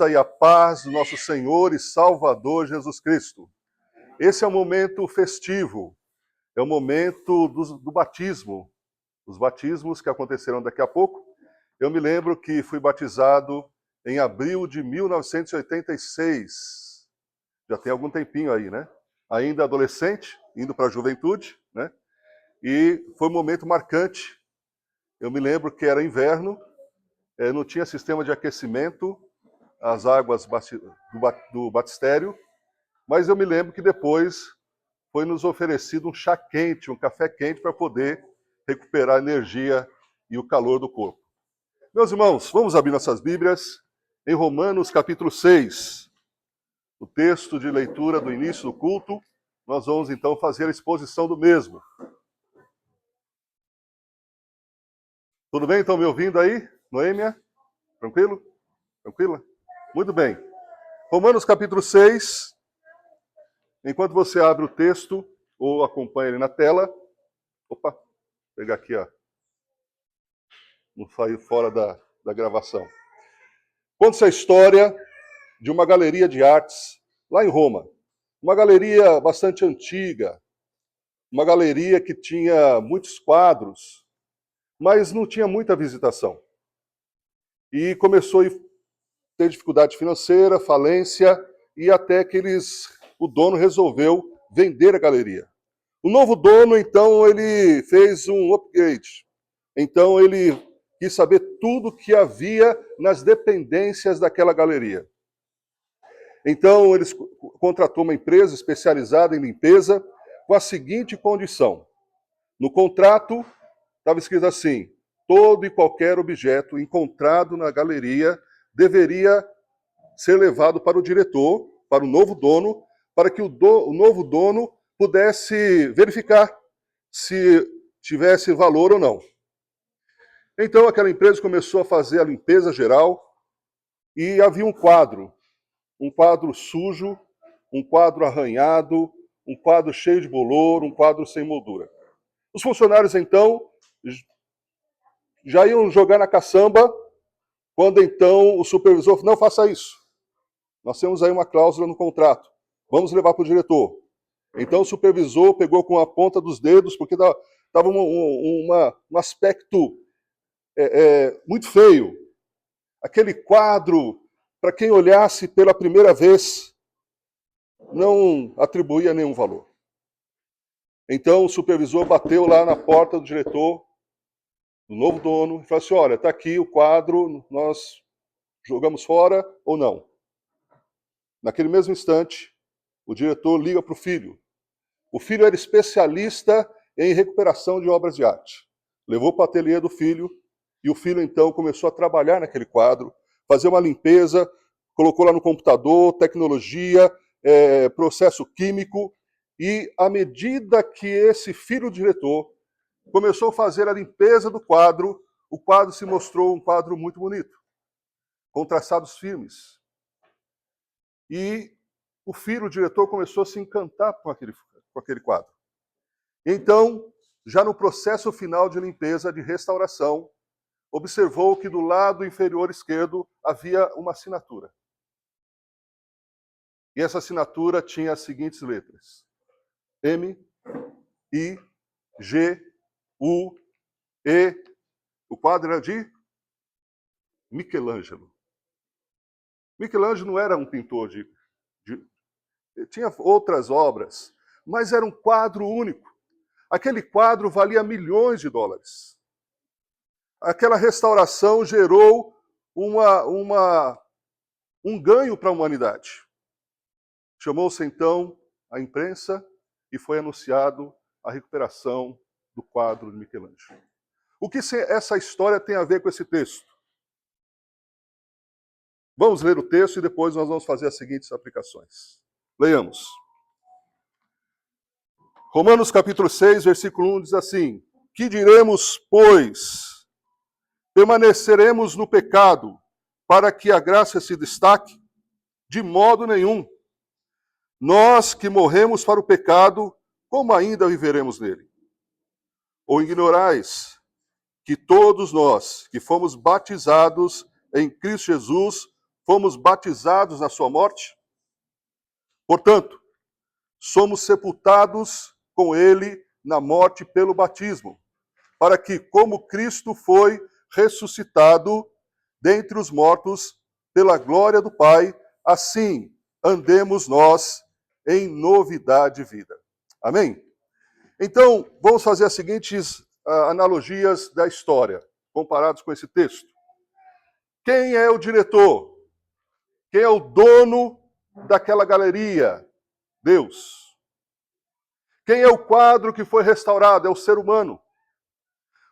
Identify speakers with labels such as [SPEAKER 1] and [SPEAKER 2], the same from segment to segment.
[SPEAKER 1] E a paz do nosso Senhor e Salvador Jesus Cristo. Esse é o momento festivo, é o momento do batismo, os batismos que acontecerão daqui a pouco. Eu me lembro que fui batizado em abril de 1986, já tem algum tempinho aí, né? Ainda adolescente, indo para a juventude, né? E foi um momento marcante. Eu me lembro que era inverno, não tinha sistema de aquecimento, as águas do batistério, mas eu me lembro que depois foi nos oferecido um chá quente, um café quente, para poder recuperar a energia e o calor do corpo. Meus irmãos, vamos abrir nossas Bíblias em Romanos capítulo 6, o texto de leitura do início do culto. Nós vamos então fazer a exposição do mesmo. Tudo bem? Estão me ouvindo aí? Noêmia? Tranquilo? Tranquila? Muito bem. Romanos capítulo 6, enquanto você abre o texto, ou acompanha ele na tela. Opa, vou pegar aqui, ó. Não saiu fora da gravação. Conta-se a história de uma galeria de artes lá em Roma. Uma galeria bastante antiga, uma galeria que tinha muitos quadros, mas não tinha muita visitação. E começou a ter dificuldade financeira, falência, e até que o dono resolveu vender a galeria. O novo dono, então, ele fez um upgrade. Então, ele quis saber tudo que havia nas dependências daquela galeria. Então, ele contratou uma empresa especializada em limpeza com a seguinte condição. No contrato, estava escrito assim: todo e qualquer objeto encontrado na galeria deveria ser levado para o diretor, para o novo dono, para que o novo dono pudesse verificar se tivesse valor ou não. Então aquela empresa começou a fazer a limpeza geral e havia um quadro sujo, um quadro arranhado, um quadro cheio de bolor, um quadro sem moldura. Os funcionários então já iam jogar na caçamba quando então o supervisor falou: não faça isso. Nós temos aí uma cláusula no contrato. Vamos levar para o diretor. Então o supervisor pegou com a ponta dos dedos, porque estava um aspecto muito feio. Aquele quadro, para quem olhasse pela primeira vez, não atribuía nenhum valor. Então o supervisor bateu lá na porta do diretor, do novo dono, e falou assim: olha, está aqui o quadro, nós jogamos fora ou não? Naquele mesmo instante, o diretor liga para o filho. O filho era especialista em recuperação de obras de arte. Levou para o ateliê do filho, e o filho então começou a trabalhar naquele quadro, fazer uma limpeza, colocou lá no computador, tecnologia, processo químico, e à medida que esse filho do diretor começou a fazer a limpeza do quadro, o quadro se mostrou um quadro muito bonito, com traçados firmes. E o filho, o diretor, começou a se encantar com aquele quadro. Então, já no processo final de limpeza, de restauração, observou que do lado inferior esquerdo havia uma assinatura. E essa assinatura tinha as seguintes letras: M, I, G, U, E. O quadro era de Michelangelo. Michelangelo não era um pintor tinha outras obras, mas era um quadro único. Aquele quadro valia milhões de dólares. Aquela restauração gerou um ganho para a humanidade. Chamou-se então a imprensa e foi anunciado a recuperação do quadro de Michelangelo. O que essa história tem a ver com esse texto? Vamos ler o texto e depois nós vamos fazer as seguintes aplicações. Leiamos. Romanos capítulo 6, versículo 1 diz assim: que diremos, pois? Permaneceremos no pecado para que a graça se destaque? De modo nenhum. Nós que morremos para o pecado, como ainda viveremos nele? Ou ignorais que todos nós que fomos batizados em Cristo Jesus fomos batizados na sua morte. Portanto, somos sepultados com ele na morte pelo batismo, para que, como Cristo foi ressuscitado dentre os mortos pela glória do Pai, assim andemos nós em novidade de vida. Amém? Então, vamos fazer as seguintes analogias da história, comparados com esse texto. Quem é o diretor? Quem é o dono daquela galeria? Deus. Quem é o quadro que foi restaurado? É o ser humano.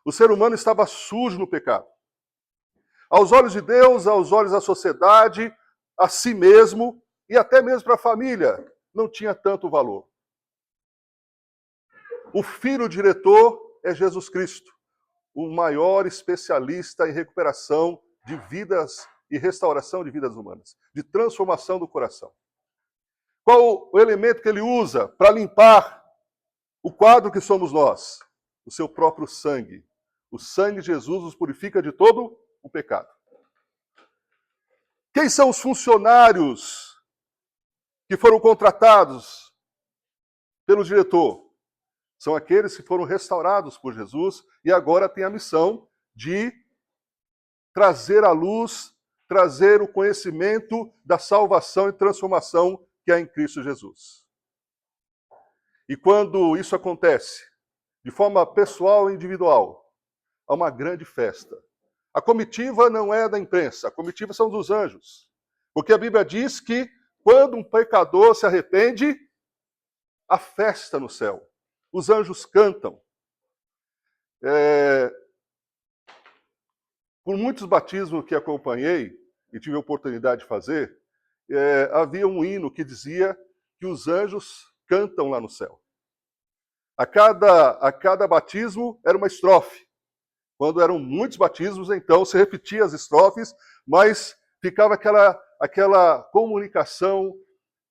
[SPEAKER 1] O ser humano estava sujo no pecado. Aos olhos de Deus, aos olhos da sociedade, a si mesmo e até mesmo para a família, não tinha tanto valor. O filho diretor é Jesus Cristo, o maior especialista em recuperação de vidas e restauração de vidas humanas, de transformação do coração. Qual o elemento que ele usa para limpar o quadro que somos nós? O seu próprio sangue. O sangue de Jesus nos purifica de todo o pecado. Quem são os funcionários que foram contratados pelo diretor? São aqueles que foram restaurados por Jesus e agora têm a missão de trazer à luz, trazer o conhecimento da salvação e transformação que há em Cristo Jesus. E quando isso acontece, de forma pessoal e individual, há uma grande festa. A comitiva não é da imprensa, a comitiva são dos anjos. Porque a Bíblia diz que quando um pecador se arrepende, há festa no céu. Os anjos cantam. Por muitos batismos que acompanhei e tive a oportunidade de fazer, havia um hino que dizia que os anjos cantam lá no céu. A cada batismo era uma estrofe. Quando eram muitos batismos, então se repetia as estrofes, mas ficava aquela comunicação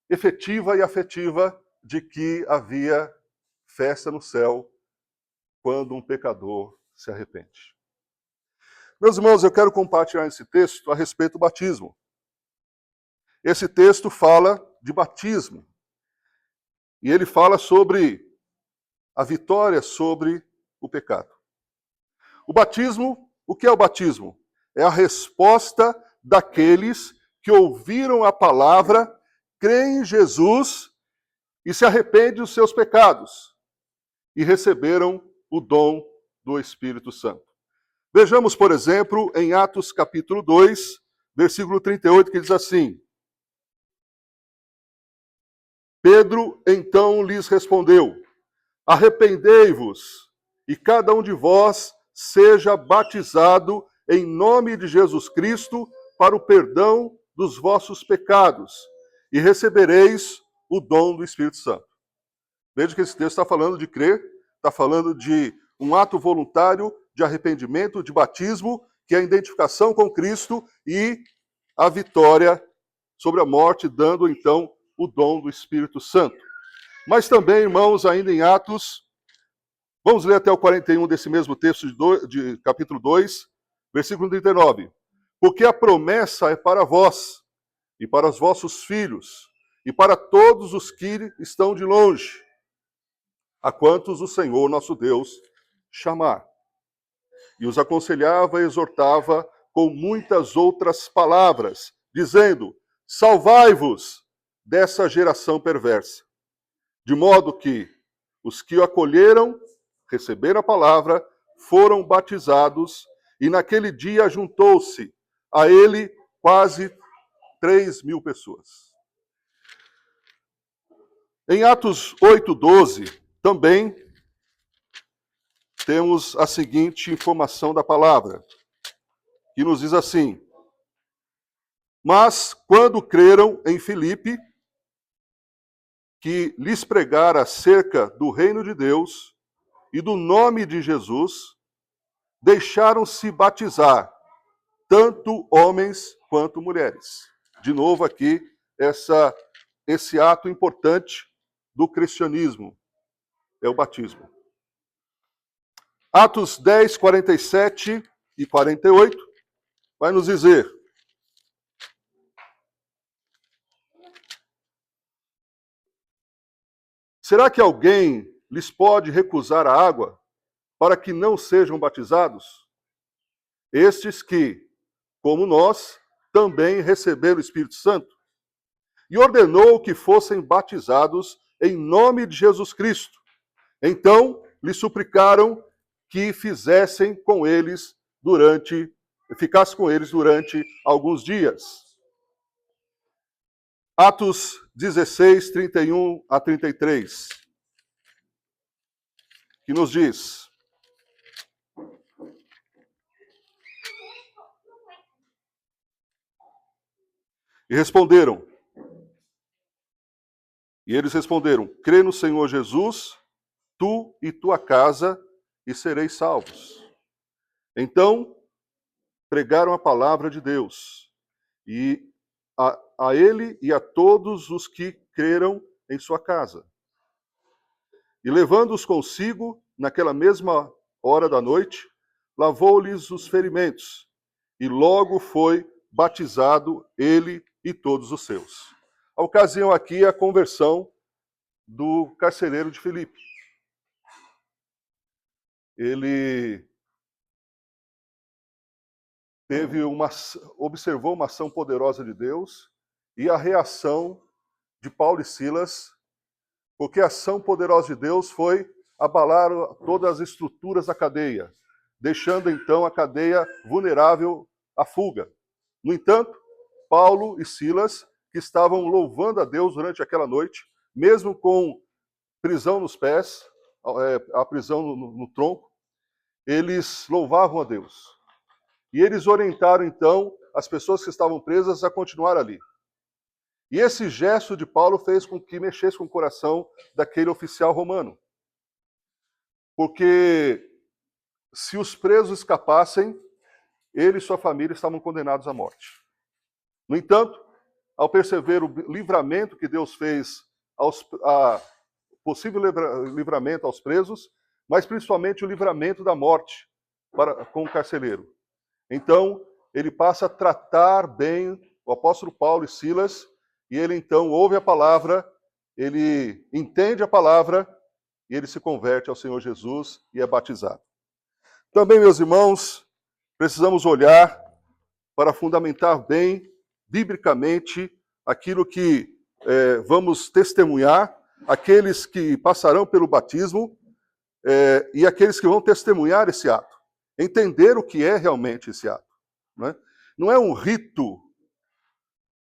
[SPEAKER 1] efetiva e afetiva de que havia festa no céu quando um pecador se arrepende. Meus irmãos, eu quero compartilhar esse texto a respeito do batismo. Esse texto fala de batismo. E ele fala sobre a vitória sobre o pecado. O batismo, o que é o batismo? É a resposta daqueles que ouviram a palavra, creem em Jesus e se arrependem dos seus pecados e receberam o dom do Espírito Santo. Vejamos, por exemplo, em Atos capítulo 2, versículo 38, que diz assim: Pedro então lhes respondeu: arrependei-vos e cada um de vós seja batizado em nome de Jesus Cristo para o perdão dos vossos pecados e recebereis o dom do Espírito Santo. Veja que esse texto está falando de crer, está falando de um ato voluntário de arrependimento, de batismo, que é a identificação com Cristo e a vitória sobre a morte, dando então o dom do Espírito Santo. Mas também, irmãos, ainda em Atos, vamos ler até o 41 desse mesmo texto de capítulo 2, versículo 39. Porque a promessa é para vós, e para os vossos filhos, e para todos os que estão de longe, a quantos o Senhor nosso Deus chamar. E os aconselhava e exortava com muitas outras palavras, dizendo: salvai-vos dessa geração perversa. De modo que os que o acolheram, receberam a palavra, foram batizados, e naquele dia juntou-se a ele quase 3.000 pessoas. Em Atos 8:12, também temos a seguinte informação da palavra, que nos diz assim: mas quando creram em Filipe, que lhes pregara acerca do reino de Deus e do nome de Jesus, deixaram-se batizar, tanto homens quanto mulheres. De novo aqui, esse ato importante do cristianismo, é o batismo. Atos 10, 47 e 48, vai nos dizer: Será que alguém lhes pode recusar a água para que não sejam batizados? Estes que, como nós, também receberam o Espírito Santo. E ordenou que fossem batizados em nome de Jesus Cristo. Então, lhe suplicaram que ficasse com eles durante alguns dias. Atos 16, 31 a 33, que nos diz: E eles responderam: crê no Senhor Jesus, tu e tua casa, e sereis salvos. Então, pregaram a palavra de Deus, e a ele e a todos os que creram em sua casa. E levando-os consigo, naquela mesma hora da noite, lavou-lhes os ferimentos, e logo foi batizado ele e todos os seus. A ocasião aqui é a conversão do carcereiro de Filipe. Ele observou uma ação poderosa de Deus e a reação de Paulo e Silas, porque a ação poderosa de Deus foi abalar todas as estruturas da cadeia, deixando então a cadeia vulnerável à fuga. No entanto, Paulo e Silas, que estavam louvando a Deus durante aquela noite, mesmo com prisão nos pés, a prisão no tronco, eles louvavam a Deus. E eles orientaram, então, as pessoas que estavam presas a continuar ali. E esse gesto de Paulo fez com que mexesse com o coração daquele oficial romano. Porque se os presos escapassem, ele e sua família estavam condenados à morte. No entanto, ao perceber o livramento que Deus fez, possível livramento aos presos, mas principalmente o livramento da morte com o carcereiro. Então, ele passa a tratar bem o apóstolo Paulo e Silas, e ele então ouve a palavra, ele entende a palavra, e ele se converte ao Senhor Jesus e é batizado. Também, meus irmãos, precisamos olhar para fundamentar bem, biblicamente, aquilo que vamos testemunhar, aqueles que passarão pelo batismo e aqueles que vão testemunhar esse ato. Entender o que é realmente esse ato. Não é um rito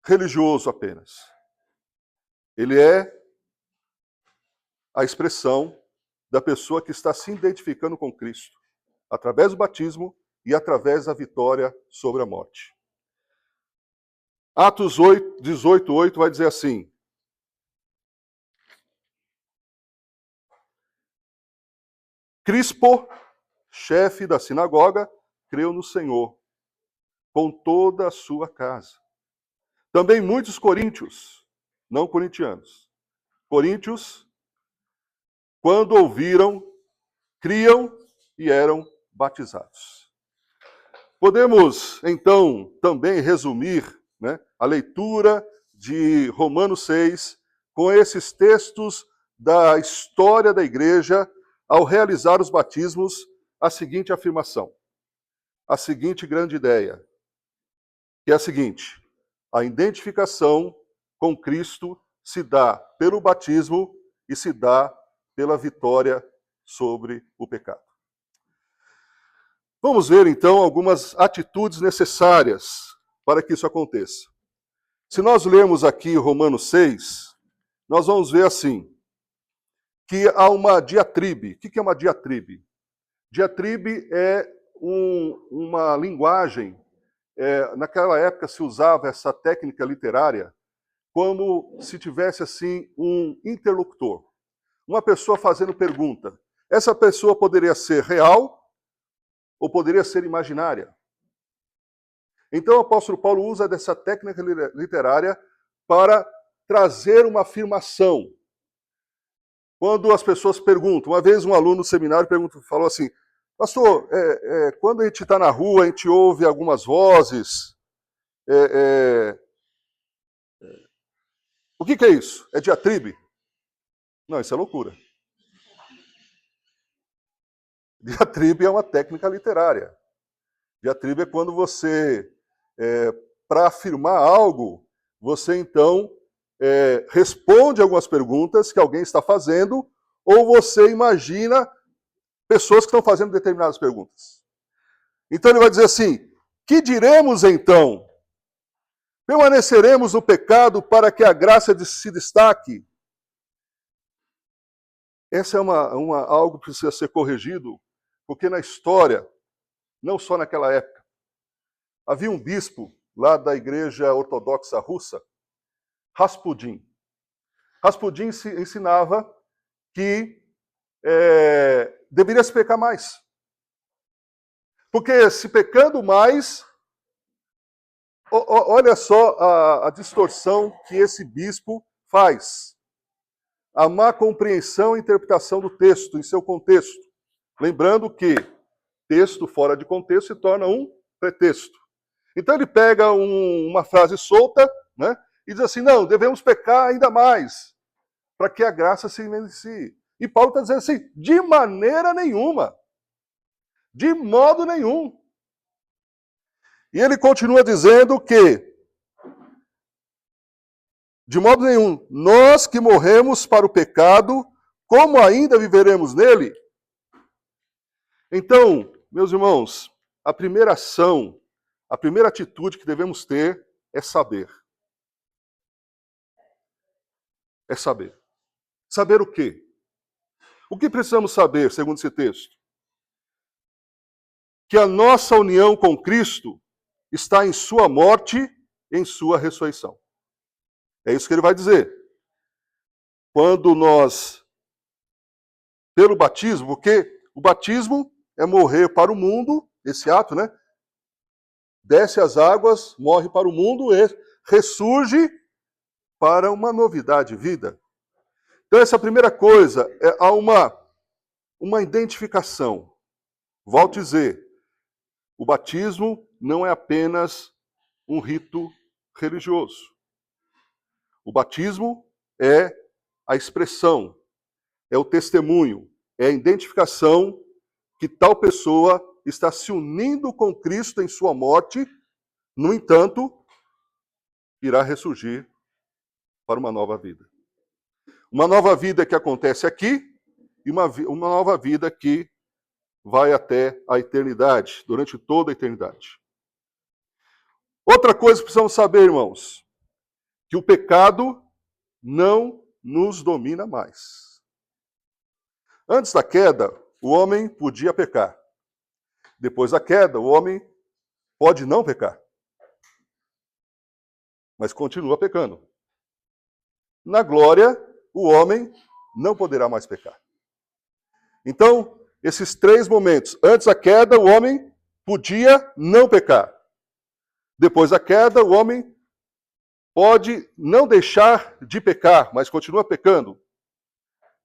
[SPEAKER 1] religioso apenas. Ele é a expressão da pessoa que está se identificando com Cristo, através do batismo e através da vitória sobre a morte. Atos 18, 8 vai dizer assim: Crispo, chefe da sinagoga, creu no Senhor, com toda a sua casa. Também muitos coríntios, não corintianos, coríntios, quando ouviram, criam e eram batizados. Podemos, então, também resumir a leitura de Romanos 6 com esses textos da história da igreja ao realizar os batismos, a seguinte afirmação, a seguinte grande ideia, que é a seguinte: a identificação com Cristo se dá pelo batismo e se dá pela vitória sobre o pecado. Vamos ver, então, algumas atitudes necessárias para que isso aconteça. Se nós lermos aqui Romanos 6, nós vamos ver assim, que há uma diatribe. O que é uma diatribe? Diatribe é uma linguagem, naquela época se usava essa técnica literária como se tivesse assim um interlocutor. Uma pessoa fazendo pergunta. Essa pessoa poderia ser real ou poderia ser imaginária. Então o apóstolo Paulo usa dessa técnica literária para trazer uma afirmação. Quando as pessoas perguntam, uma vez um aluno do seminário falou assim: pastor, quando a gente está na rua, a gente ouve algumas vozes. O que é isso? É diatribe? Não, isso é loucura. Diatribe é uma técnica literária. Diatribe é quando você, para afirmar algo, você então responde algumas perguntas que alguém está fazendo, ou você imagina pessoas que estão fazendo determinadas perguntas. Então ele vai dizer assim: que diremos então? Permaneceremos no pecado para que a graça se destaque? Essa é algo que precisa ser corrigido, porque na história, não só naquela época, havia um bispo lá da igreja ortodoxa russa, Rasputin. Rasputin ensinava que deveria se pecar mais. Porque se pecando mais, olha só a distorção que esse bispo faz. A má compreensão e interpretação do texto em seu contexto. Lembrando que texto fora de contexto se torna um pretexto. Então ele pega uma frase solta, né, e diz assim: não, devemos pecar ainda mais, para que a graça se evidencie. E Paulo está dizendo assim: de maneira nenhuma. De modo nenhum. E ele continua dizendo que, de modo nenhum, nós que morremos para o pecado, como ainda viveremos nele? Então, meus irmãos, a primeira ação, a primeira atitude que devemos ter é saber. É saber. Saber o quê? O que precisamos saber, segundo esse texto? Que a nossa união com Cristo está em sua morte e em sua ressurreição. É isso que ele vai dizer. Quando nós, pelo batismo, porque o batismo é morrer para o mundo, esse ato, né? Desce as águas, morre para o mundo e ressurge para uma novidade de vida. Então, essa primeira coisa, há uma identificação. Volto a dizer, o batismo não é apenas um rito religioso. O batismo é a expressão, é o testemunho, é a identificação que tal pessoa está se unindo com Cristo em sua morte, no entanto, irá ressurgir para uma nova vida. Uma nova vida que acontece aqui e uma nova vida que vai até a eternidade, durante toda a eternidade. Outra coisa que precisamos saber, irmãos, que o pecado não nos domina mais. Antes da queda, o homem podia pecar. Depois da queda, o homem pode não pecar, mas continua pecando. Na glória, o homem não poderá mais pecar. Então, esses três momentos. Antes da queda, o homem podia não pecar. Depois da queda, o homem pode não deixar de pecar, mas continua pecando.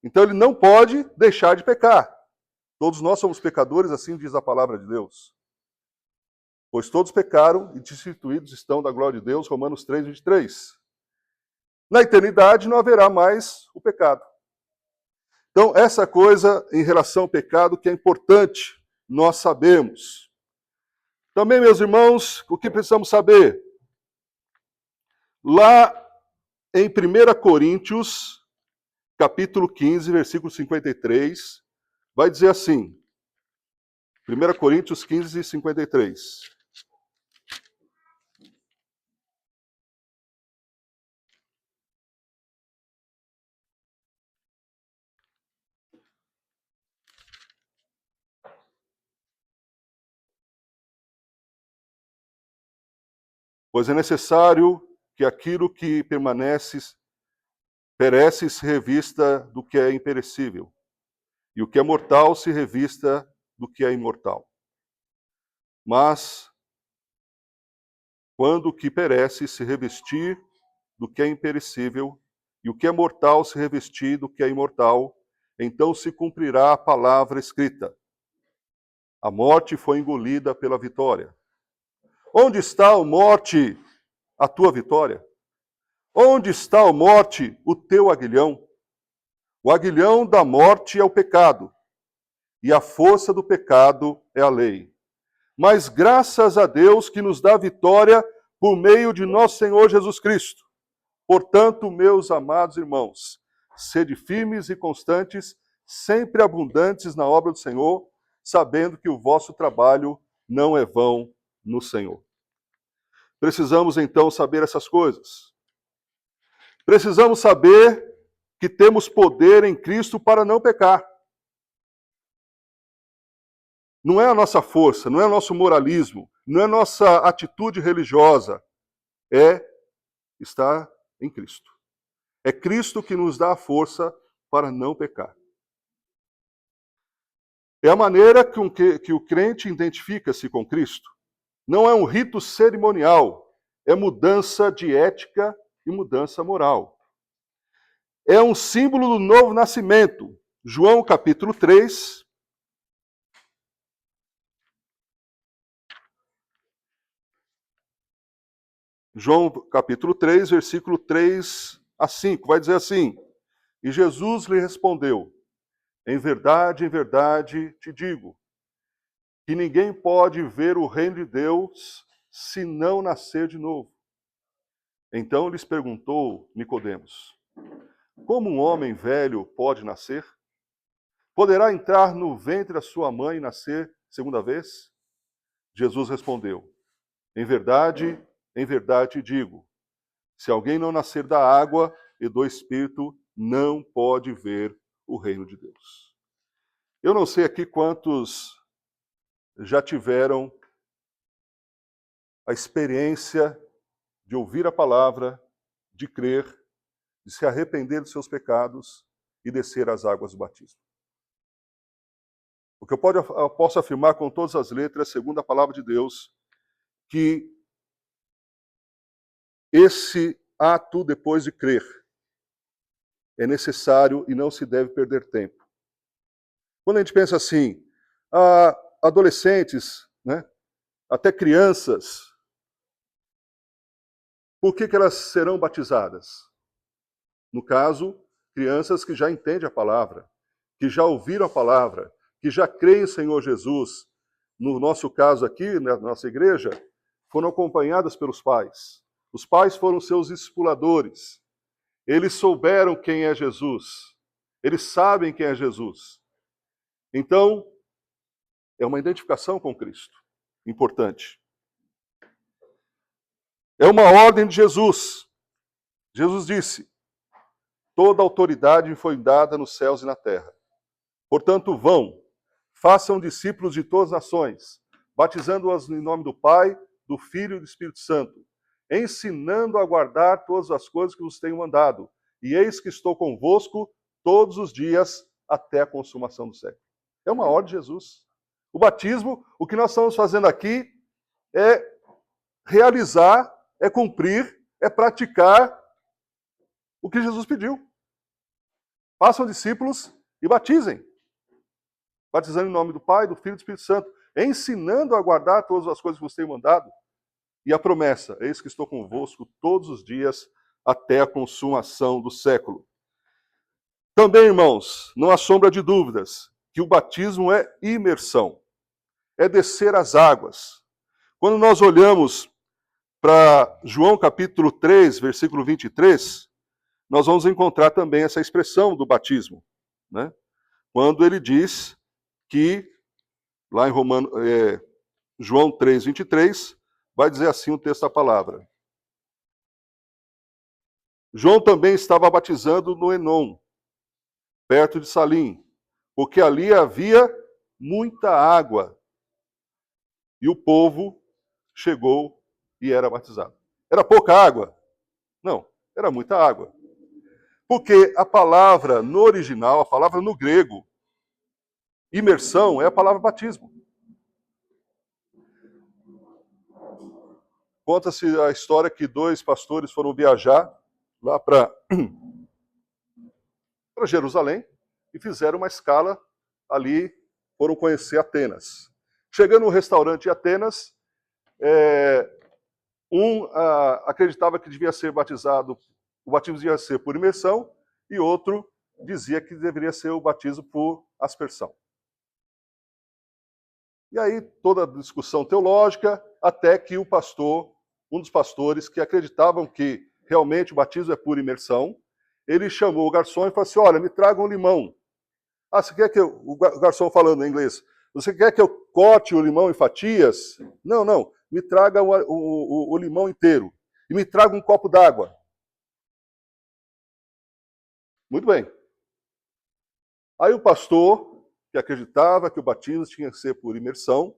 [SPEAKER 1] Então, ele não pode deixar de pecar. Todos nós somos pecadores, assim diz a palavra de Deus. Pois todos pecaram e destituídos estão da glória de Deus, Romanos 3, 23. Na eternidade não haverá mais o pecado. Então, essa coisa em relação ao pecado que é importante nós sabemos. Também, meus irmãos, o que precisamos saber? Lá em 1 Coríntios, capítulo 15, versículo 53, vai dizer assim, 1 Coríntios 15, 53. Pois é necessário que aquilo que perece se revista do que é imperecível, e o que é mortal se revista do que é imortal. Mas, quando o que perece se revestir do que é imperecível, e o que é mortal se revestir do que é imortal, então se cumprirá a palavra escrita. A morte foi engolida pela vitória. Onde está, ó morte, a tua vitória? Onde está, ó morte, o teu aguilhão? O aguilhão da morte é o pecado, e a força do pecado é a lei. Mas graças a Deus que nos dá vitória por meio de nosso Senhor Jesus Cristo. Portanto, meus amados irmãos, sede firmes e constantes, sempre abundantes na obra do Senhor, sabendo que o vosso trabalho não é vão no Senhor. Precisamos então saber essas coisas. Precisamos saber que temos poder em Cristo para não pecar. Não é a nossa força, não é o nosso moralismo, não é a nossa atitude religiosa, é estar em Cristo. É Cristo que nos dá a força para não pecar. É a maneira que o crente identifica-se com Cristo. Não é um rito cerimonial, é mudança de ética e mudança moral. É um símbolo do novo nascimento. João capítulo 3. João capítulo 3, versículo 3 a 5, vai dizer assim: E Jesus lhe respondeu: em verdade te digo, que ninguém pode ver o reino de Deus se não nascer de novo. Então lhes perguntou Nicodemos: como um homem velho pode nascer? Poderá entrar no ventre da sua mãe e nascer segunda vez? Jesus respondeu: em verdade te digo, se alguém não nascer da água e do Espírito, não pode ver o reino de Deus. Eu não sei aqui quantos já tiveram a experiência de ouvir a palavra, de crer, de se arrepender dos seus pecados e descer às águas do batismo. O que eu posso afirmar com todas as letras, segundo a palavra de Deus, que esse ato depois de crer é necessário e não se deve perder tempo. Quando a gente pensa assim, adolescentes, né, até crianças, por que elas serão batizadas? No caso, crianças que já entendem a palavra, que já ouviram a palavra, que já creem em Senhor Jesus. No nosso caso aqui, na nossa igreja, foram acompanhadas pelos pais. Os pais foram seus discipuladores. Eles souberam quem é Jesus. Eles sabem quem é Jesus. Então, é uma identificação com Cristo. Importante. É uma ordem de Jesus. Jesus disse: toda autoridade me foi dada nos céus e na terra. Portanto, vão, façam discípulos de todas as nações, batizando-os em nome do Pai, do Filho e do Espírito Santo, ensinando a guardar todas as coisas que vos tenho mandado. E eis que estou convosco todos os dias até a consumação do século. É uma ordem de Jesus. O batismo, o que nós estamos fazendo aqui é realizar, é cumprir, é praticar o que Jesus pediu. Façam discípulos e batizem. Batizando em nome do Pai, do Filho e do Espírito Santo, ensinando a guardar todas as coisas que vos tenho mandado. E a promessa: eis que estou convosco todos os dias até a consumação do século. Também, irmãos, não há sombra de dúvidas que o batismo é imersão, é descer as águas. Quando nós olhamos para João capítulo 3, versículo 23, nós vamos encontrar também essa expressão do batismo, né? Quando ele diz que, lá em João 3, 23, vai dizer assim o texto da palavra: João também estava batizando no Enom, perto de Salim, porque ali havia muita água, e o povo chegou e era batizado. Era pouca água? Não, era muita água. Porque a palavra no original, a palavra no grego, imersão, é a palavra batismo. Conta-se a história que dois pastores foram viajar lá para Jerusalém e fizeram uma escala ali, foram conhecer Atenas. Chegando no restaurante em Atenas, acreditava que devia ser batizado, o batismo devia ser por imersão, e outro dizia que deveria ser o batismo por aspersão. E aí toda a discussão teológica, até que o pastor, um dos pastores que acreditavam que realmente o batismo é por imersão, ele chamou o garçom e falou assim, olha, me traga um limão. Ah, você quer que eu... O garçom falando em inglês. Você quer que eu corte o limão em fatias? Não, não. Me traga o limão inteiro. E me traga um copo d'água. Muito bem. Aí o pastor, que acreditava que o batismo tinha que ser por imersão,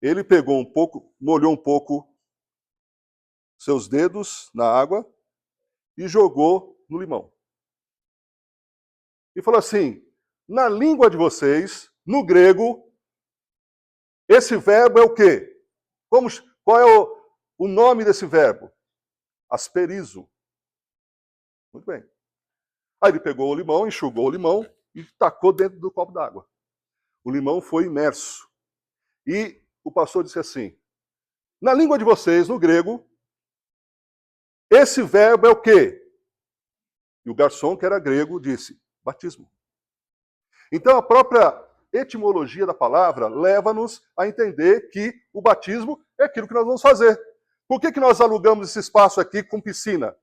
[SPEAKER 1] ele pegou um pouco, molhou um pouco seus dedos na água e jogou no limão. E falou assim, na língua de vocês, no grego, esse verbo é o quê? Qual é o nome desse verbo? Asperizo. Muito bem. Aí ele pegou o limão, enxugou o limão e tacou dentro do copo d'água. O limão foi imerso. E o pastor disse assim, na língua de vocês, no grego, esse verbo é o quê? E o garçom, que era grego, disse, batismo. Então a própria etimologia da palavra leva-nos a entender que o batismo é aquilo que nós vamos fazer. Por que nós alugamos esse espaço aqui com piscina?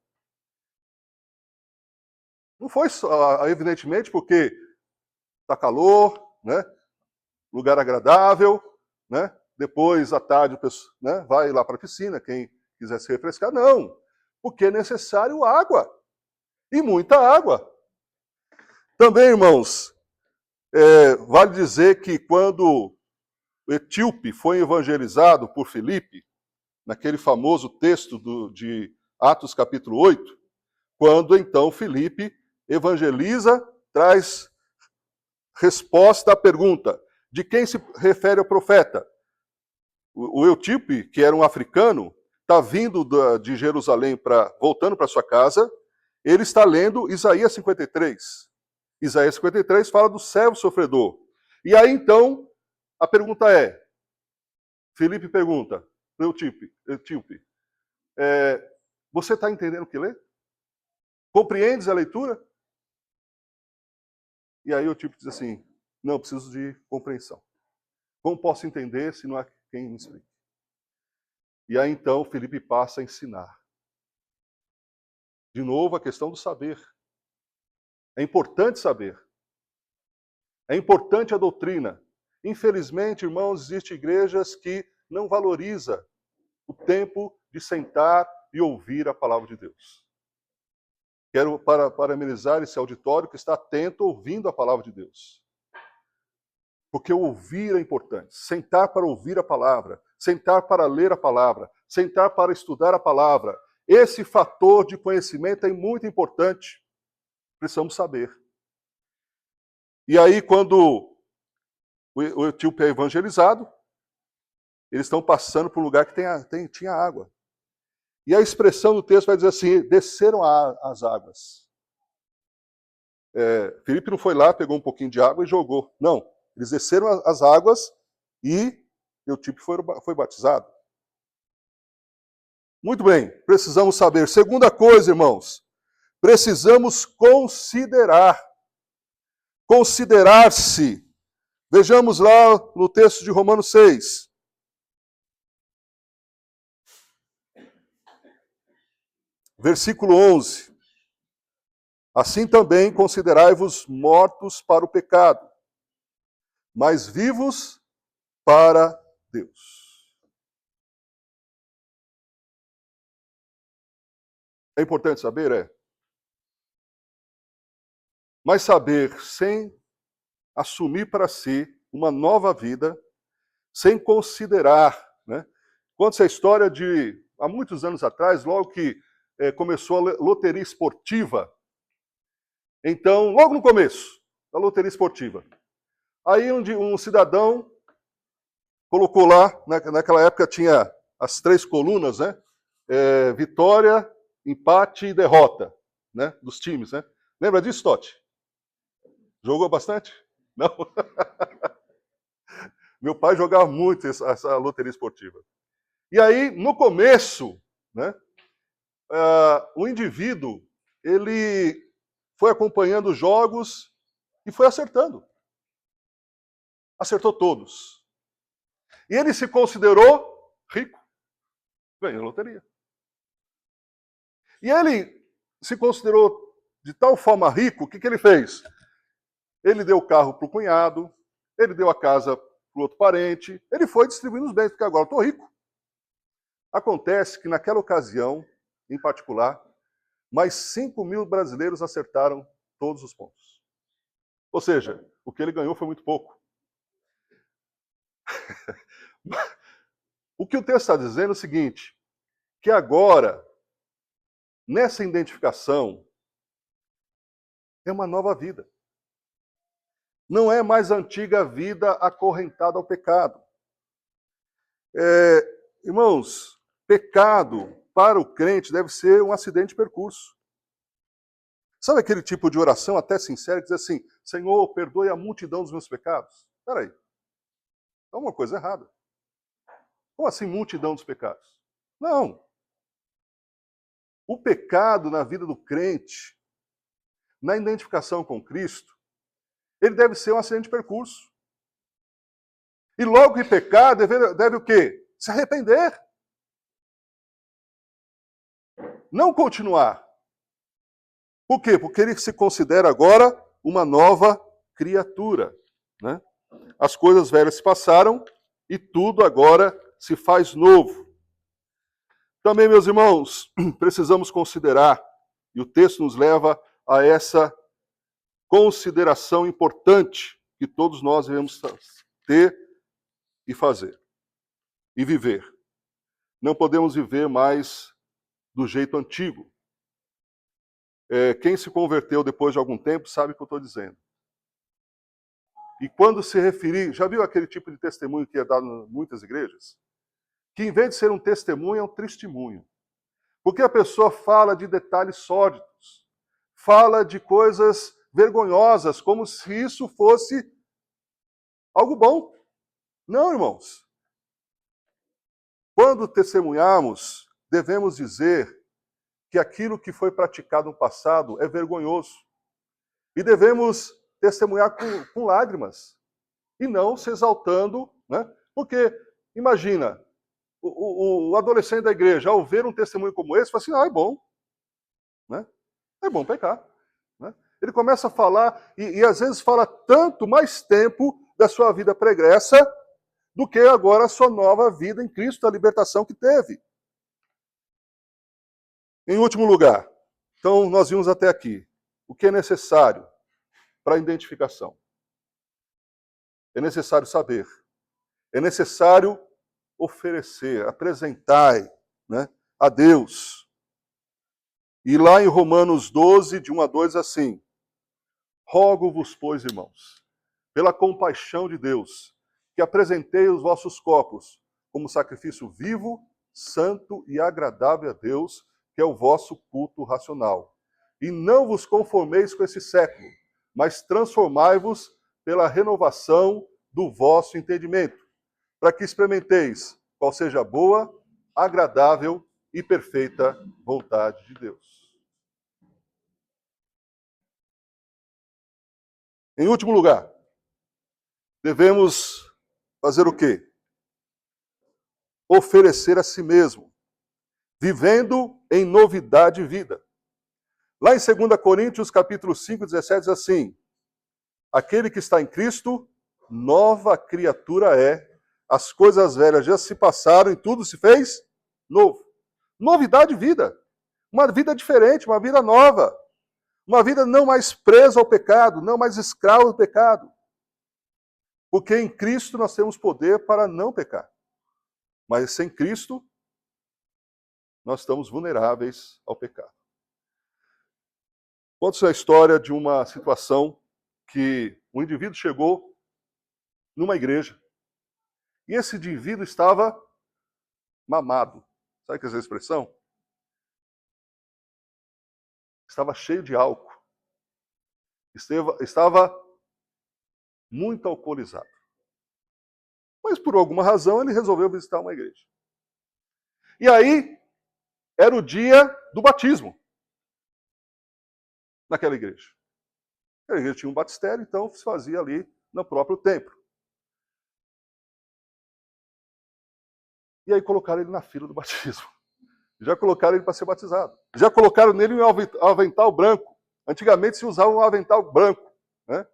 [SPEAKER 1] Não foi só, evidentemente, porque está calor, né? Lugar agradável, né? Depois, à tarde, o pessoal, né, vai lá para a piscina, quem quiser se refrescar. Não, porque é necessário água, e muita água. Também, irmãos, vale dizer que quando o etíope foi evangelizado por Filipe, naquele famoso texto de Atos capítulo 8, quando então Filipe evangeliza, traz resposta à pergunta, de quem se refere ao profeta? O etíope, que era um africano, está vindo de Jerusalém, voltando para sua casa, ele está lendo Isaías 53. Isaías 53 fala do servo sofredor. E aí, então, a pergunta é, Filipe pergunta, etíope, você está entendendo o que lê? Compreendes a leitura? E aí o etíope diz assim, não, preciso de compreensão. Como posso entender se não há quem me explique? E aí, então, Filipe passa a ensinar. De novo, a questão do saber. É importante saber. É importante a doutrina. Infelizmente, irmãos, existem igrejas que não valorizam o tempo de sentar e ouvir a palavra de Deus. Quero parabenizar esse auditório que está atento ouvindo a palavra de Deus. Porque o ouvir é importante. Sentar para ouvir a palavra, sentar para ler a palavra, sentar para estudar a palavra. Esse fator de conhecimento é muito importante. Precisamos saber. E aí, quando o etíope é evangelizado, eles estão passando por um lugar que tinha água. E a expressão do texto vai dizer assim, desceram as águas. Filipe não foi lá, pegou um pouquinho de água e jogou. Não, eles desceram as águas e o etíope foi batizado. Muito bem, precisamos saber. Segunda coisa, irmãos, precisamos considerar. Considerar-se. Vejamos lá no texto de Romanos 6. Versículo 11. Assim também considerai-vos mortos para o pecado, mas vivos para Deus. É importante saber, Mas saber sem assumir para si uma nova vida, sem considerar, né? Conta-se a história de, há muitos anos atrás, logo que começou a loteria esportiva. Então, logo no começo da loteria esportiva. Aí um cidadão colocou lá, naquela época tinha as 3 colunas, né? Vitória, empate e derrota, né? Dos times, né? Lembra disso, Totti? Jogou bastante? Não? Meu pai jogava muito essa loteria esportiva. E aí, no começo, né? O indivíduo, ele foi acompanhando os jogos e foi acertando. Acertou todos. E ele se considerou rico. Ganhou a loteria. E ele se considerou de tal forma rico, o que ele fez? Ele deu o carro para o cunhado, ele deu a casa para o outro parente, ele foi distribuindo os bens, porque agora eu estou rico. Acontece que naquela ocasião, em particular, mais 5.000 brasileiros acertaram todos os pontos. Ou seja, o que ele ganhou foi muito pouco. O que o texto está dizendo é o seguinte, que agora, nessa identificação, é uma nova vida. Não é mais a antiga vida acorrentada ao pecado. Irmãos, pecado para o crente deve ser um acidente de percurso. Sabe aquele tipo de oração até sincera que diz assim, Senhor, perdoe a multidão dos meus pecados? Espera aí, é uma coisa errada. Como assim multidão dos pecados? Não. O pecado na vida do crente, na identificação com Cristo, ele deve ser um acidente de percurso. E logo que pecar, deve o quê? Se arrepender. Não continuar. Por quê? Porque ele se considera agora uma nova criatura. Né? As coisas velhas se passaram e tudo agora se faz novo. Também, meus irmãos, precisamos considerar, e o texto nos leva a essa consideração importante que todos nós devemos ter e fazer, e viver. Não podemos viver mais do jeito antigo. Quem se converteu depois de algum tempo sabe o que eu estou dizendo. E quando se referir, já viu aquele tipo de testemunho que é dado em muitas igrejas? Que em vez de ser um testemunho, é um testemunho. Porque a pessoa fala de detalhes sórdidos, fala de coisas vergonhosas, como se isso fosse algo bom. Não, irmãos. Quando testemunhamos, devemos dizer que aquilo que foi praticado no passado é vergonhoso. E devemos testemunhar com lágrimas, e não se exaltando, né? Porque, imagina, o adolescente da igreja, ao ver um testemunho como esse, fala assim, é bom. Né? É bom pecar. Né? Ele começa a falar, e às vezes fala tanto mais tempo da sua vida pregressa do que agora a sua nova vida em Cristo, a libertação que teve. Em último lugar, então nós vimos até aqui, o que é necessário para a identificação. É necessário saber. É necessário oferecer, apresentar, né, a Deus. E lá em Romanos 12, de 1 a 2, assim, rogo-vos, pois, irmãos, pela compaixão de Deus, que apresentei os vossos corpos como sacrifício vivo, santo e agradável a Deus, que é o vosso culto racional. E não vos conformeis com esse século, mas transformai-vos pela renovação do vosso entendimento, para que experimenteis qual seja a boa, agradável e perfeita vontade de Deus. Em último lugar, devemos fazer o quê? Oferecer a si mesmo, vivendo em novidade de vida. Lá em 2 Coríntios, capítulo 5, 17, diz assim, aquele que está em Cristo, nova criatura é, as coisas velhas já se passaram e tudo se fez novo. Novidade de vida, uma vida diferente, uma vida nova, uma vida não mais presa ao pecado, não mais escravo do pecado. Porque em Cristo nós temos poder para não pecar. Mas sem Cristo, nós estamos vulneráveis ao pecado. Conta-se a história de uma situação que um indivíduo chegou numa igreja e esse indivíduo estava mamado. Sabe o que é essa expressão? Estava cheio de álcool. Estava muito alcoolizado. Mas por alguma razão ele resolveu visitar uma igreja. E aí era o dia do batismo. naquela igreja. A igreja tinha um batistério, então se fazia ali no próprio templo. E aí colocaram ele na fila do batismo. Já colocaram ele para ser batizado. Já colocaram nele um avental branco. Antigamente se usava um avental branco, né?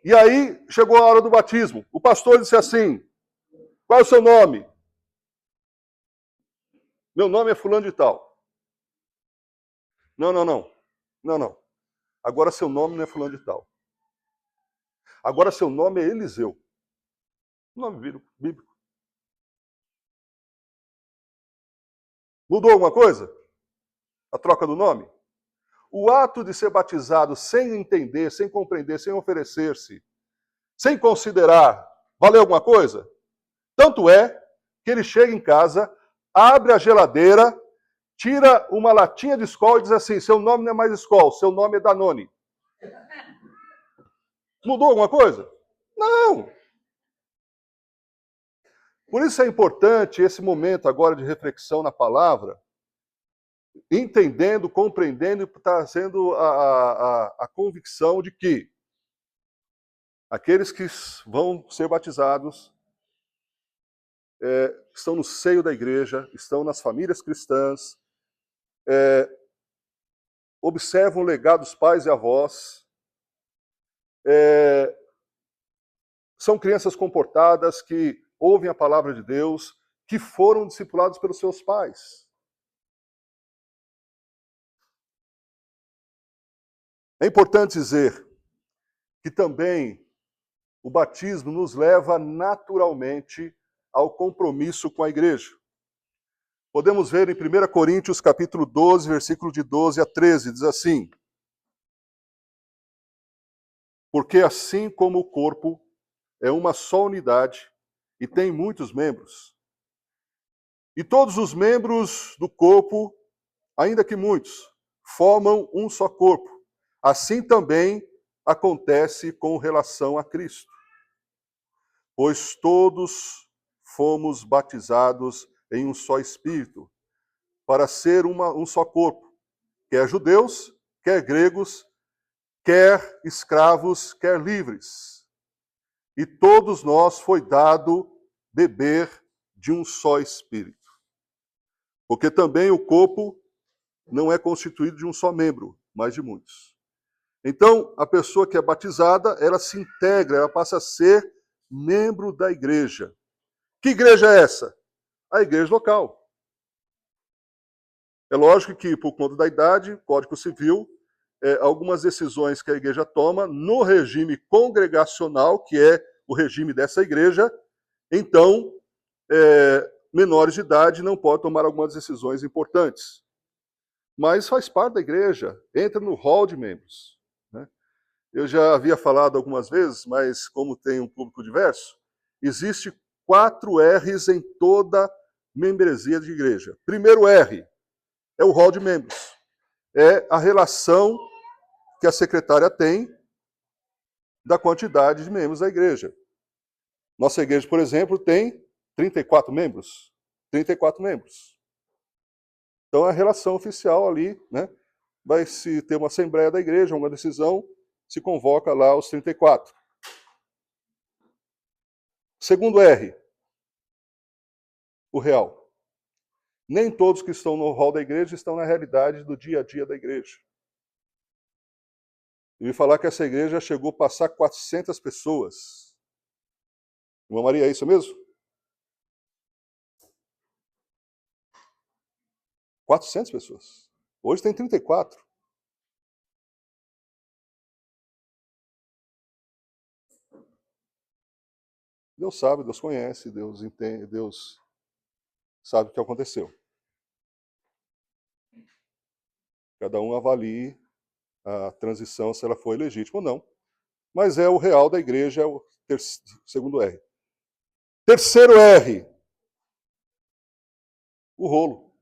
[SPEAKER 1] E aí chegou a hora do batismo. O pastor disse assim: qual é o seu nome? Meu nome é fulano de tal. Não, não, não. Não, não. Agora seu nome não é fulano de tal. Agora seu nome é Eliseu. Nome bíblico. Mudou alguma coisa? A troca do nome? O ato de ser batizado sem entender, sem compreender, sem oferecer-se, sem considerar, valeu alguma coisa? Tanto é que ele chega em casa, abre a geladeira, tira uma latinha de Skol e diz assim: seu nome não é mais Skol, seu nome é Danone. Mudou alguma coisa? Não. Por isso é importante esse momento agora de reflexão na palavra, entendendo, compreendendo e trazendo a convicção de que aqueles que vão ser batizados estão no seio da igreja, estão nas famílias cristãs, observam o legado dos pais e avós, são crianças comportadas que ouvem a palavra de Deus, que foram discipulados pelos seus pais. É importante dizer que também o batismo nos leva naturalmente ao compromisso com a igreja. Podemos ver em 1 Coríntios capítulo 12, versículo de 12 a 13, diz assim: porque assim como o corpo é uma só unidade e tem muitos membros, e todos os membros do corpo, ainda que muitos, formam um só corpo, assim também acontece com relação a Cristo. Pois todos fomos batizados em um só Espírito, para ser um só corpo, quer judeus, quer gregos, quer escravos, quer livres. E todos nós foi dado beber de um só Espírito. Porque também o corpo não é constituído de um só membro, mas de muitos. Então, a pessoa que é batizada, ela se integra, ela passa a ser membro da igreja. Que igreja é essa? A igreja local. É lógico que, por conta da idade, Código Civil, algumas decisões que a igreja toma no regime congregacional, que é o regime dessa igreja, então, menores de idade não podem tomar algumas decisões importantes. Mas faz parte da igreja, entra no hall de membros. Né? Eu já havia falado algumas vezes, mas como tem um público diverso, existe 4 R's em toda membresia de igreja. Primeiro R é o hall de membros. É a relação que a secretária tem da quantidade de membros da igreja. Nossa igreja, por exemplo, tem 34 membros. 34 membros. Então, a relação oficial ali, né, vai se ter uma assembleia da igreja, uma decisão, se convoca lá os 34. Segundo R, o real. Nem todos que estão no hall da igreja estão na realidade do dia a dia da igreja. Eu ouvi falar que essa igreja chegou a passar 400 pessoas. Irmã Maria, é isso mesmo? 400 pessoas. Hoje tem 34. Deus sabe, Deus conhece, Deus entende, Deus sabe o que aconteceu. Cada um avalie a transição, se ela foi legítima ou não. Mas é o real da igreja, é o segundo R. Terceiro R, o rolo.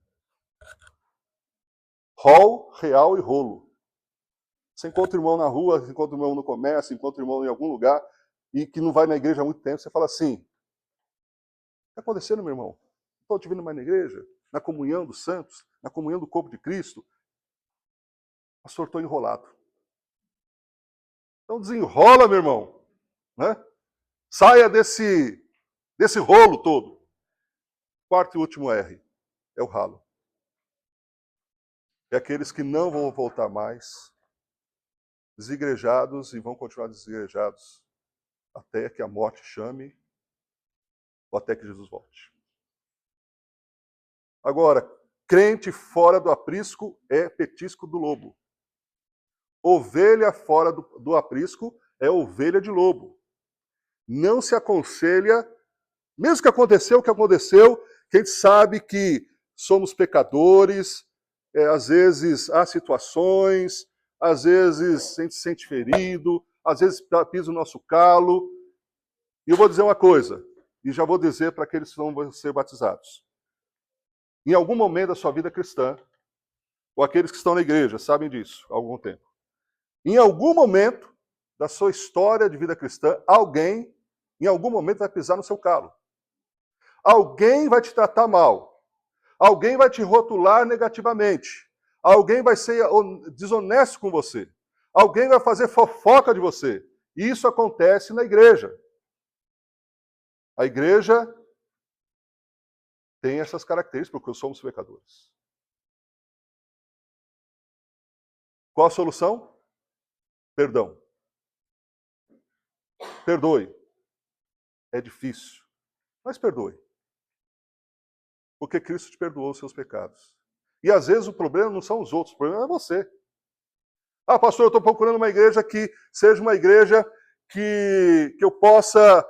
[SPEAKER 1] Hall, real e rolo. Você encontra o irmão na rua, você encontra o irmão no comércio, encontra o irmão em algum lugar, e que não vai na igreja há muito tempo, você fala assim: o que está acontecendo, meu irmão? Não estou te vendo mais na igreja? Na comunhão dos santos? Na comunhão do corpo de Cristo? Pastor, estou enrolado. Então desenrola, meu irmão. Né? Saia desse rolo todo. Quarto e último R é o ralo. É aqueles que não vão voltar mais, desigrejados e vão continuar desigrejados até que a morte chame ou até que Jesus volte. Agora, crente fora do aprisco é petisco do lobo. Ovelha fora do aprisco é ovelha de lobo. Não se aconselha, mesmo que aconteceu o que aconteceu, que a gente sabe que somos pecadores, às vezes há situações, às vezes a gente se sente ferido, às vezes pisa o nosso calo. E eu vou dizer uma coisa, e já vou dizer para aqueles que não vão ser batizados. Em algum momento da sua vida cristã, ou aqueles que estão na igreja sabem disso há algum tempo, em algum momento da sua história de vida cristã, alguém, em algum momento, vai pisar no seu calo. Alguém vai te tratar mal. Alguém vai te rotular negativamente. Alguém vai ser desonesto com você. Alguém vai fazer fofoca de você. E isso acontece na igreja. A igreja tem essas características, porque somos pecadores. Qual a solução? Perdão. Perdoe. É difícil, mas perdoe. Porque Cristo te perdoou os seus pecados. E às vezes o problema não são os outros, o problema é você. Ah, pastor, eu estou procurando uma igreja que seja uma igreja que eu possa...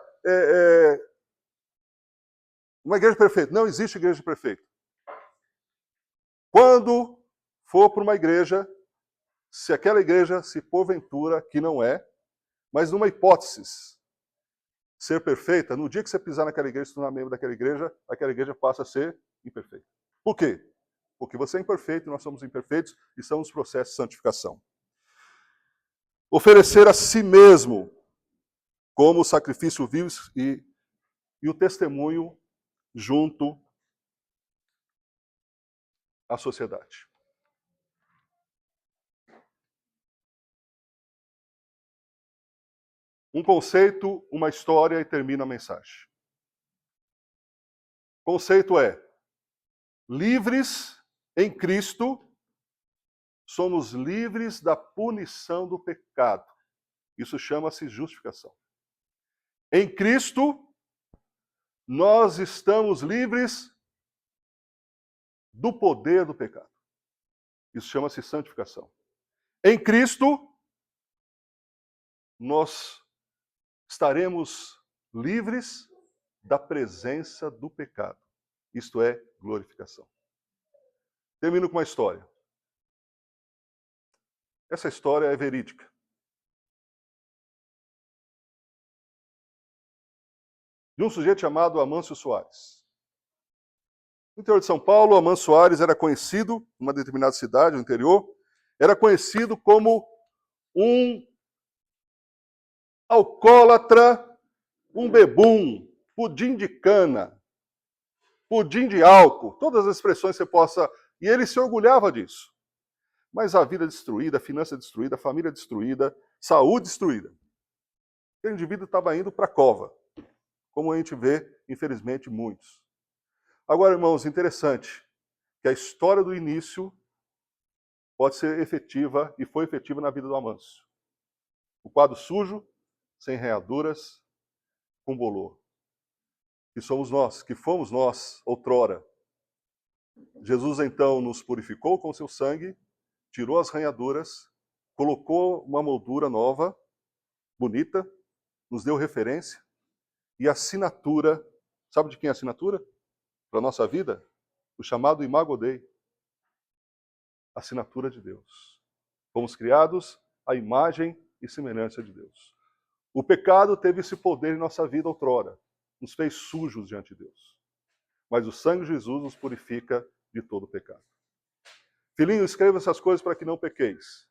[SPEAKER 1] uma igreja perfeita. Não existe igreja perfeita. Quando for para uma igreja, se aquela igreja, se porventura, que não é, mas numa hipótese, ser perfeita, no dia que você pisar naquela igreja, se tornar membro daquela igreja, aquela igreja passa a ser imperfeita. Por quê? Porque você é imperfeito, nós somos imperfeitos e estamos no processo de santificação. Oferecer a si mesmo como sacrifício vivo e o testemunho junto à sociedade. Um conceito, uma história e termina a mensagem. O conceito é: livres em Cristo, somos livres da punição do pecado. Isso chama-se justificação. Em Cristo, nós estamos livres do poder do pecado. Isso chama-se santificação. Em Cristo, nós estaremos livres da presença do pecado. Isto é glorificação. Termino com uma história. Essa história é verídica. De um sujeito chamado Amâncio Soares. No interior de São Paulo, Amâncio Soares era conhecido, numa determinada cidade no interior, era conhecido como um alcoólatra, um bebum, pudim de cana, pudim de álcool, todas as expressões que você possa... E ele se orgulhava disso. Mas a vida destruída, a finança destruída, a família destruída, saúde destruída. O indivíduo estava indo para a cova, como a gente vê, infelizmente, muitos. Agora, irmãos, interessante que a história do início pode ser efetiva e foi efetiva na vida do Amâncio. O quadro sujo, sem ranhaduras, com bolor. Que somos nós, que fomos nós, outrora. Jesus, então, nos purificou com seu sangue, tirou as ranhaduras, colocou uma moldura nova, bonita, nos deu referência, e a assinatura, sabe de quem é a assinatura? Para a nossa vida? O chamado Imago Dei. Assinatura de Deus. Fomos criados à imagem e semelhança de Deus. O pecado teve esse poder em nossa vida outrora. Nos fez sujos diante de Deus. Mas o sangue de Jesus nos purifica de todo o pecado. Filhinho, escreva essas coisas para que não pequeis.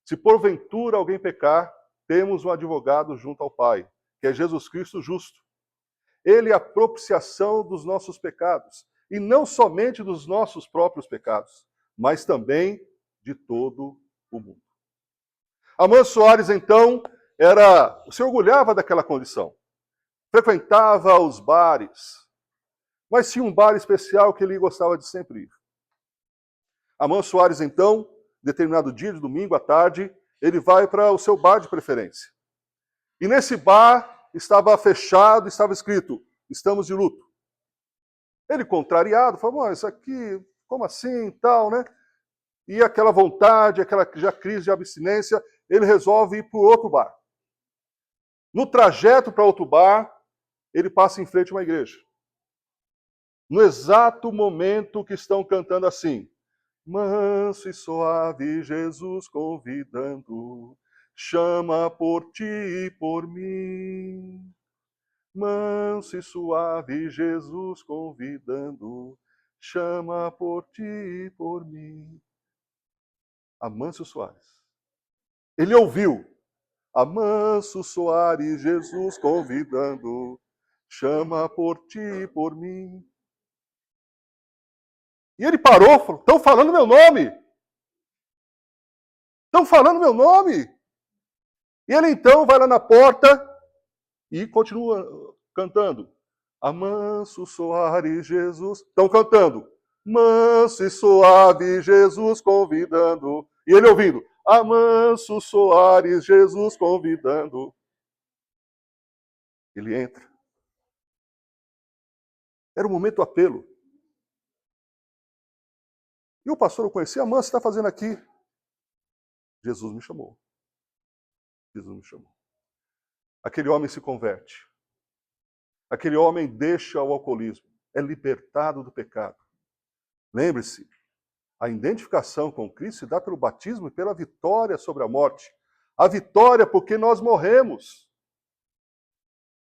[SPEAKER 1] Se porventura alguém pecar, temos um advogado junto ao Pai, que é Jesus Cristo justo. Ele é a propiciação dos nossos pecados. E não somente dos nossos próprios pecados, mas também de todo o mundo. Amancio Soares, então, se orgulhava daquela condição. Frequentava os bares, mas tinha um bar especial que ele gostava de sempre ir. Amancio Soares, então, determinado dia de domingo à tarde, ele vai para o seu bar de preferência. E nesse bar estava fechado, estava escrito, estamos de luto. Ele, contrariado, falou, isso aqui, como assim, tal, né? E aquela vontade, aquela já crise de abstinência, ele resolve ir para o outro bar. No trajeto para outro bar, ele passa em frente a uma igreja. No exato momento que estão cantando assim, manso e suave Jesus convidando, chama por ti e por mim. Manso e suave Jesus convidando, chama por ti e por mim. Amâncio Soares. Ele ouviu. Amâncio Soares, Jesus convidando, chama por ti e por mim. E ele parou, falou, estão falando meu nome. Estão falando meu nome. E ele então vai lá na porta e continua cantando. Amanso Soares, Jesus. Estão cantando. Manso e suave, Jesus convidando. E ele ouvindo. Amanso Soares, Jesus convidando. Ele entra. Era o momento do apelo. E o pastor o conhecia. Amanso, você está fazendo aqui? Jesus me chamou. Jesus me chamou. Aquele homem se converte. Aquele homem deixa o alcoolismo. É libertado do pecado. Lembre-se, a identificação com Cristo se dá pelo batismo e pela vitória sobre a morte. A vitória porque nós morremos.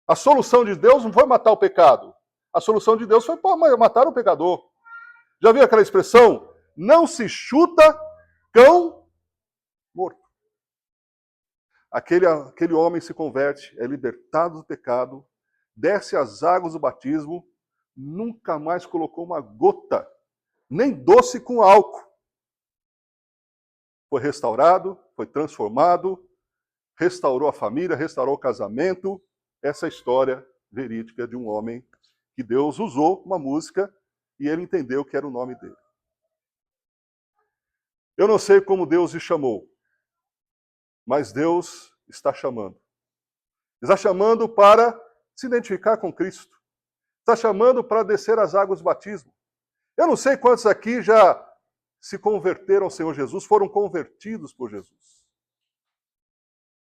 [SPEAKER 1] A solução de Deus não foi matar o pecado. A solução de Deus foi matar o pecador. Já viu aquela expressão? Não se chuta cão morto. Aquele homem se converte, é libertado do pecado, desce as águas do batismo, nunca mais colocou uma gota, nem doce com álcool. Foi restaurado, foi transformado, restaurou a família, restaurou o casamento. Essa é a história verídica de um homem que Deus usou uma música e ele entendeu que era o nome dele. Eu não sei como Deus lhe chamou, mas Deus está chamando. Está chamando para se identificar com Cristo. Está chamando para descer as águas do batismo. Eu não sei quantos aqui já se converteram ao Senhor Jesus, foram convertidos por Jesus.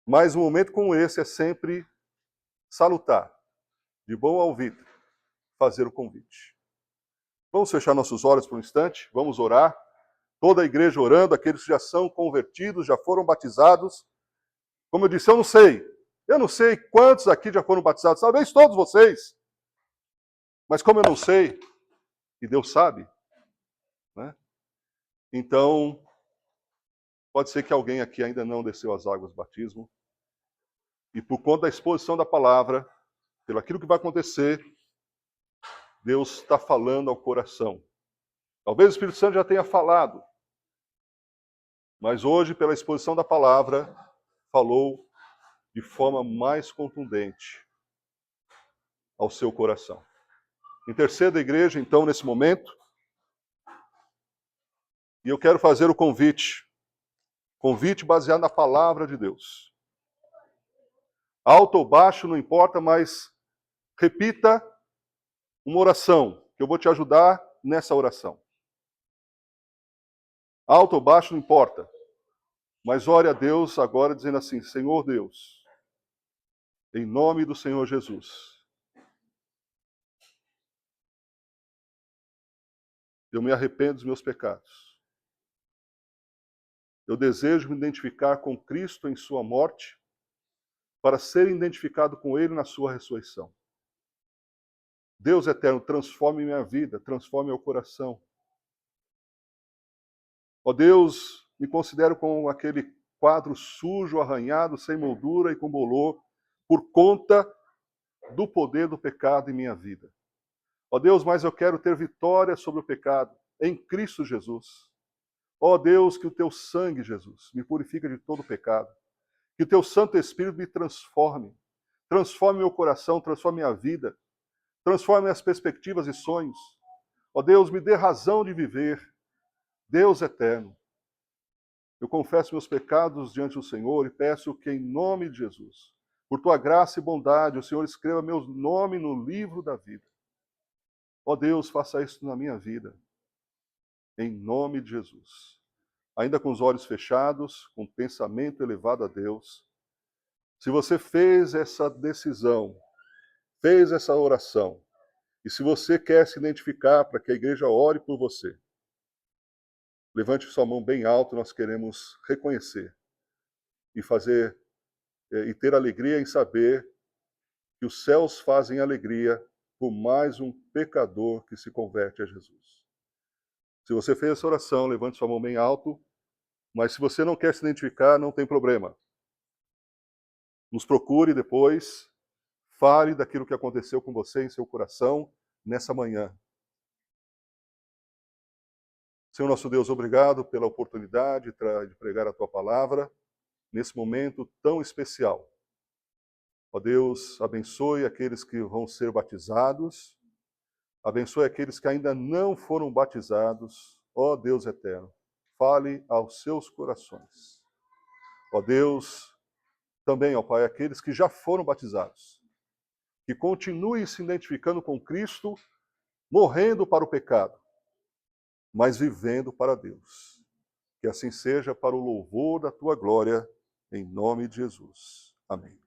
[SPEAKER 1] Mas um momento como esse é sempre salutar, de bom ouvido, fazer o convite. Vamos fechar nossos olhos por um instante, vamos orar. Toda a igreja orando, aqueles que já são convertidos, já foram batizados. Como eu disse, eu não sei quantos aqui já foram batizados, talvez todos vocês. Mas como eu não sei, e Deus sabe, né? Então, pode ser que alguém aqui ainda não desceu as águas do batismo. E por conta da exposição da palavra, pelo aquilo que vai acontecer, Deus está falando ao coração. Talvez o Espírito Santo já tenha falado, mas hoje, pela exposição da palavra, falou de forma mais contundente ao seu coração. Interceda a igreja, então, nesse momento, e eu quero fazer o convite baseado na palavra de Deus. Alto ou baixo, não importa, mas repita uma oração, que eu vou te ajudar nessa oração. Alto ou baixo, não importa, mas ore a Deus agora dizendo assim, Senhor Deus, em nome do Senhor Jesus, eu me arrependo dos meus pecados. Eu desejo me identificar com Cristo em sua morte, para ser identificado com Ele na sua ressurreição. Deus eterno, transforme minha vida, transforme meu coração. Ó Deus, me considero como aquele quadro sujo, arranhado, sem moldura e com bolor, por conta do poder do pecado em minha vida. Ó Deus, mas eu quero ter vitória sobre o pecado em Cristo Jesus. Ó Deus, que o teu sangue, Jesus, me purifique de todo pecado. Que o teu Santo Espírito me transforme. Transforme meu coração, transforme minha vida. Transforme as perspectivas e sonhos. Ó Deus, me dê razão de viver. Deus eterno, eu confesso meus pecados diante do Senhor e peço que, em nome de Jesus, por tua graça e bondade, o Senhor escreva meu nome no livro da vida. Ó Deus, faça isso na minha vida, em nome de Jesus. Ainda com os olhos fechados, com o pensamento elevado a Deus, se você fez essa decisão, fez essa oração, e se você quer se identificar para que a igreja ore por você, levante sua mão bem alto, nós queremos reconhecer e fazer e ter alegria em saber que os céus fazem alegria por mais um pecador que se converte a Jesus. Se você fez essa oração, levante sua mão bem alto, mas se você não quer se identificar, não tem problema. Nos procure depois, fale daquilo que aconteceu com você em seu coração nessa manhã. Senhor nosso Deus, obrigado pela oportunidade de pregar a tua palavra nesse momento tão especial. Ó Deus, abençoe aqueles que vão ser batizados, abençoe aqueles que ainda não foram batizados. Ó Deus eterno, fale aos seus corações. Ó Deus, também, ó Pai, aqueles que já foram batizados, que continuem se identificando com Cristo, morrendo para o pecado, mas vivendo para Deus. Que assim seja para o louvor da tua glória, em nome de Jesus. Amém.